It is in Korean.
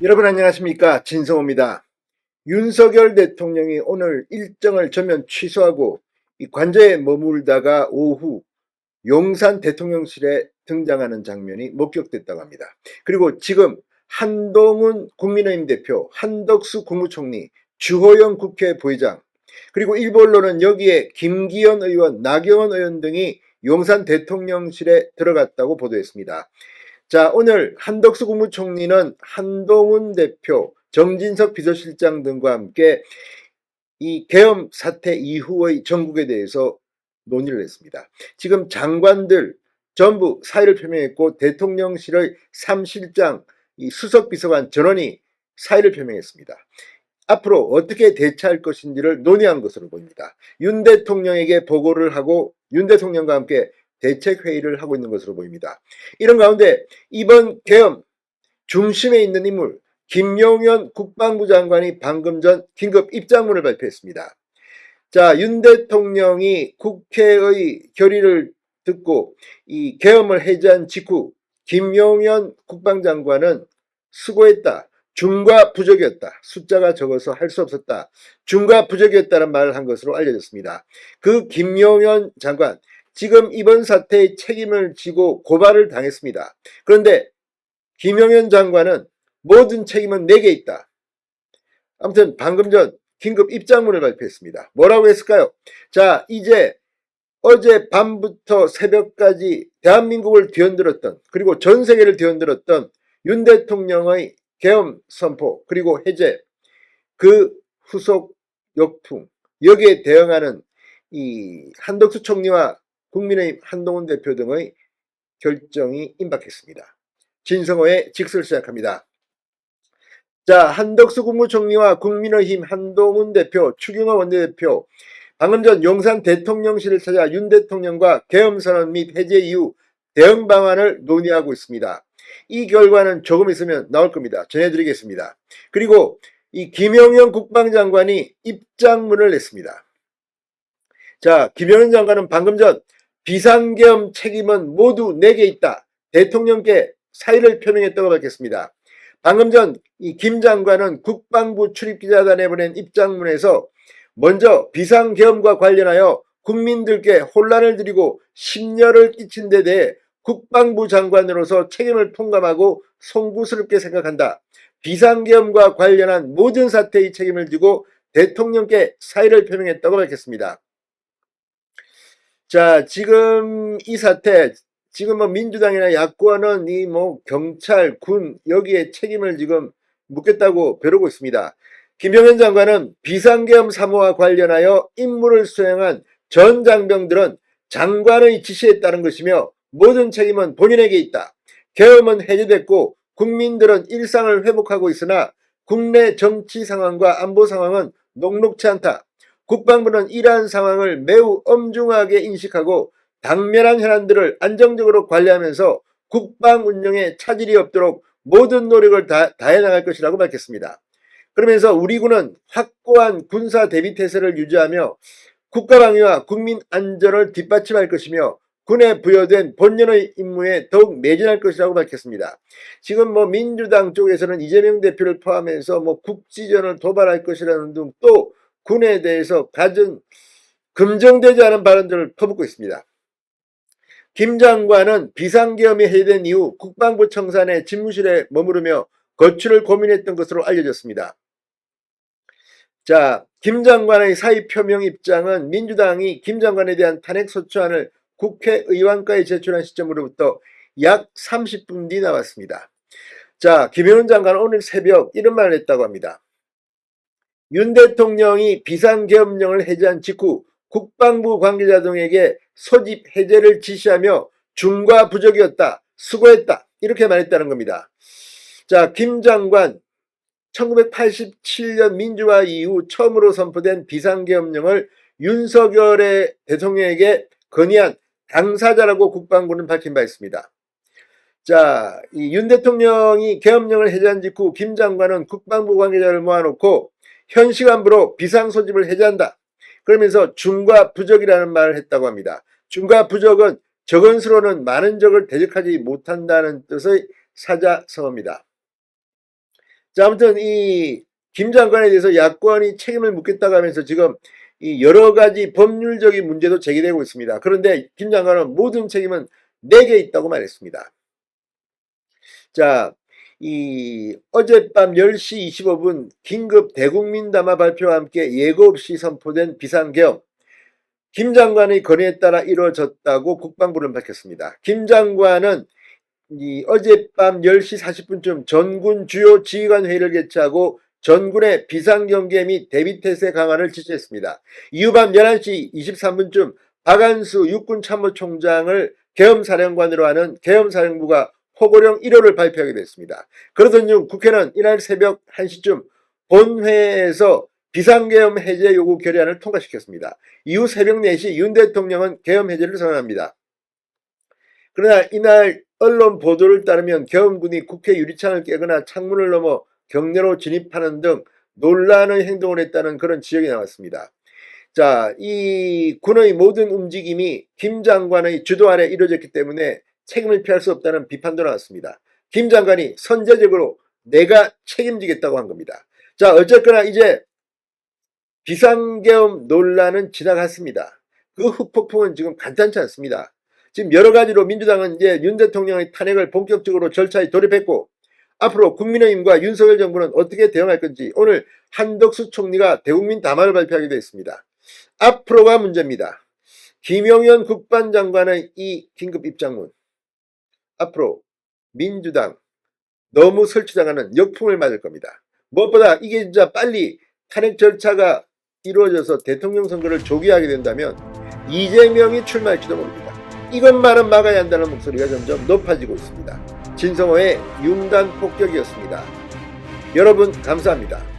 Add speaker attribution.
Speaker 1: 여러분 안녕하십니까, 진성호입니다. 윤석열 대통령이 오늘 일정을 전면 취소하고 이 관저에 머물다가 오후 용산 대통령실에 등장하는 장면이 목격됐다고 합니다. 그리고 지금 한동훈 국민의힘 대표, 한덕수 국무총리, 주호영 국회 부의장, 그리고 일부 언론은 여기에 김기현 의원, 나경원 의원 등이 용산 대통령실에 들어갔다고 보도했습니다. 자, 오늘 한덕수 국무총리는 한동훈 대표, 정진석 비서실장 등과 함께 이 계엄 사태 이후의 전국에 대해서 논의를 했습니다. 지금 장관들 전부 사의를 표명했고 대통령실의 3실장, 이 수석비서관 전원이 사의를 표명했습니다. 앞으로 어떻게 대처할 것인지를 논의한 것으로 보입니다. 윤 대통령에게 보고를 하고 윤 대통령과 함께 대책회의를 하고 있는 것으로 보입니다. 이런 가운데 이번 계엄 중심에 있는 인물 김용현 국방부 장관이 방금 전 긴급 입장문을 발표했습니다. 자, 윤 대통령이 국회의 결의를 듣고 이 계엄을 해제한 직후 김용현 국방장관은 수고했다. 중과 부족이었다. 숫자가 적어서 할 수 없었다. 중과 부족이었다는 말을 한 것으로 알려졌습니다. 그 김용현 장관, 지금 이번 사태의 책임을 지고 고발을 당했습니다. 그런데 김용현 장관은 모든 책임은 내게 있다. 아무튼 방금 전 긴급 입장문을 발표했습니다. 뭐라고 했을까요? 자, 이제 어제 밤부터 새벽까지 대한민국을 뒤흔들었던, 그리고 전 세계를 뒤흔들었던 윤 대통령의 계엄 선포 그리고 해제, 그 후속 역풍, 여기에 대응하는 이 한덕수 총리와 국민의힘 한동훈 대표 등의 결정이 임박했습니다. 진성호의 직설 시작합니다. 자, 한덕수 국무총리와 국민의힘 한동훈 대표, 추경호 원내대표, 방금 전 용산 대통령실을 찾아 윤 대통령과 계엄선언 및 해제 이후 대응 방안을 논의하고 있습니다. 이 결과는 조금 있으면 나올 겁니다. 전해드리겠습니다. 그리고 이 김영현 국방장관이 입장문을 냈습니다. 자, 김영현 장관은 방금 전 비상계엄 책임은 모두 내게 있다. 대통령께 사의를 표명했다고 밝혔습니다. 방금 전 이 김 장관은 국방부 출입기자단에 보낸 입장문에서 먼저 비상계엄과 관련하여 국민들께 혼란을 드리고 심려를 끼친 데 대해 국방부 장관으로서 책임을 통감하고 송구스럽게 생각한다. 비상계엄과 관련한 모든 사태의 책임을 지고 대통령께 사의를 표명했다고 밝혔습니다. 자, 지금 이 사태, 지금 뭐 민주당이나 야권은 이 뭐 경찰, 군 여기에 책임을 지금 묻겠다고 벼르고 있습니다. 김병현 장관은 비상계엄 사무와 관련하여 임무를 수행한 전 장병들은 장관의 지시에 따른 것이며 모든 책임은 본인에게 있다. 계엄은 해제됐고 국민들은 일상을 회복하고 있으나 국내 정치 상황과 안보 상황은 녹록치 않다. 국방부는 이러한 상황을 매우 엄중하게 인식하고 당면한 현안들을 안정적으로 관리하면서 국방 운영에 차질이 없도록 모든 노력을 다해 나갈 것이라고 밝혔습니다. 그러면서 우리 군은 확고한 군사 대비 태세를 유지하며 국가방위와 국민 안전을 뒷받침할 것이며 군에 부여된 본연의 임무에 더욱 매진할 것이라고 밝혔습니다. 지금 뭐 민주당 쪽에서는 이재명 대표를 포함해서 뭐 국지전을 도발할 것이라는 등 또 군에 대해서 가진 긍정되지 않은 발언들을 퍼붓고 있습니다. 김 장관은 비상계엄이 해제된 이후 국방부 청산의 집무실에 머무르며 거취를 고민했던 것으로 알려졌습니다. 자, 김 장관의 사의 표명 입장은 민주당이 김 장관에 대한 탄핵소추안을 국회의원과에 제출한 시점으로부터 약 30분 뒤 나왔습니다. 자, 김영훈 장관은 오늘 새벽 이런 말을 했다고 합니다. 윤 대통령이 비상계엄령을 해제한 직후 국방부 관계자 등에게 소집 해제를 지시하며 중과 부족이었다. 수고했다. 이렇게 말했다는 겁니다. 자, 김 장관 1987년 민주화 이후 처음으로 선포된 비상계엄령을 윤석열의 대통령에게 건의한 당사자라고 국방부는 밝힌 바 있습니다. 자, 이 윤 대통령이 계엄령을 해제한 직후 김 장관은 국방부 관계자를 모아놓고 현 시간부로 비상소집을 해제한다. 그러면서 중과 부적이라는 말을 했다고 합니다. 중과 부적은 적은 수로는 많은 적을 대적하지 못한다는 뜻의 사자성어입니다. 자, 아무튼 이 김 장관에 대해서 야권이 책임을 묻겠다고 하면서 지금 이 여러 가지 법률적인 문제도 제기되고 있습니다. 그런데 김 장관은 모든 책임은 내게 있다고 말했습니다. 자, 이 어젯밤 10시 25분 긴급 대국민 담화 발표와 함께 예고 없이 선포된 비상계엄, 김 장관의 건의에 따라 이루어졌다고 국방부는 밝혔습니다. 김 장관은 이 어젯밤 10시 40분쯤 전군 주요 지휘관 회의를 개최하고 전군의 비상경계 및 대비태세 강화를 지시했습니다. 이후 밤 11시 23분쯤 박안수 육군참모총장을 계엄사령관으로 하는 계엄사령부가 포고령 1호를 발표하게 됐습니다. 그러던 중 국회는 이날 새벽 1시쯤 본회에서 비상계엄 해제 요구 결의안을 통과시켰습니다. 이후 새벽 4시 윤 대통령은 계엄 해제를 선언합니다. 그러나 이날 언론 보도를 따르면 계엄군이 국회 유리창을 깨거나 창문을 넘어 경내로 진입하는 등 논란의 행동을 했다는 그런 지적이 나왔습니다. 자, 이 군의 모든 움직임이 김 장관의 주도 아래 이루어졌기 때문에 책임을 피할 수 없다는 비판도 나왔습니다. 김 장관이 선제적으로 내가 책임지겠다고 한 겁니다. 자, 어쨌거나 이제 비상계엄 논란은 지나갔습니다. 그 후폭풍은 지금 간단치 않습니다. 지금 여러 가지로 민주당은 이제 윤 대통령의 탄핵을 본격적으로 절차에 돌입했고, 앞으로 국민의힘과 윤석열 정부는 어떻게 대응할 건지 오늘 한덕수 총리가 대국민 담화를 발표하기도 했습니다. 앞으로가 문제입니다. 김용현 국방장관의 이 긴급 입장문, 앞으로 민주당 너무 설치당하는 역풍을 맞을 겁니다. 무엇보다 이게 진짜 빨리 탄핵 절차가 이루어져서 대통령 선거를 조기하게 된다면 이재명이 출마할지도 모릅니다. 이것만은 막아야 한다는 목소리가 점점 높아지고 있습니다. 진성호의 융단 폭격이었습니다. 여러분 감사합니다.